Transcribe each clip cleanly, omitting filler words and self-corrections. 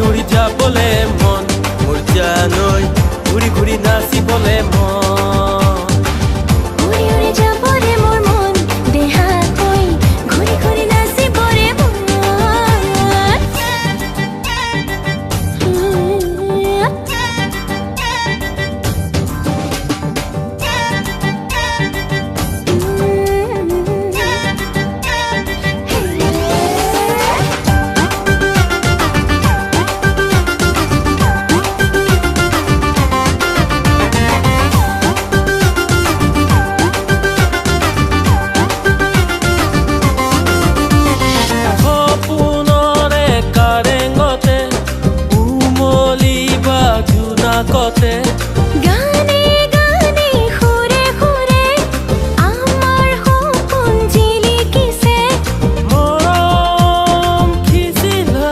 উৰি যাবলে মন মোৰ জানৈ ঘূৰি ঘূৰি নাচিবলে মন উৰি উৰি যাবলে মোৰ মন দেহাকৈ ঘূৰি ঘূৰি নাচিবলে মন কতে গানে গানে সুৰে সুৰে আমাৰ সপোন জিলিকিছে মৰম খিচিলা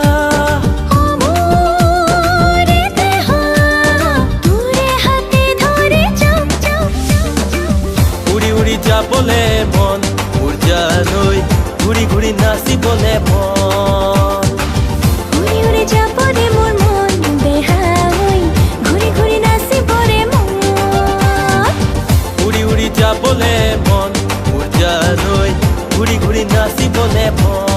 অমৰে দেহ তোৰে হাতে ধৰি যাওঁ উৰি উৰি যাবলে মন মোৰ জানৈ ঘূৰি ঘূৰি নাচিবলে মন উৰি উৰি যাবলে মোৰ মন দেহাকৈ ঘূৰি ঘূৰি নাচিবলে মন উৰি উৰি যাবলে মন মোৰ জানৈ ঘূৰি ঘূৰি নাচিবলে মন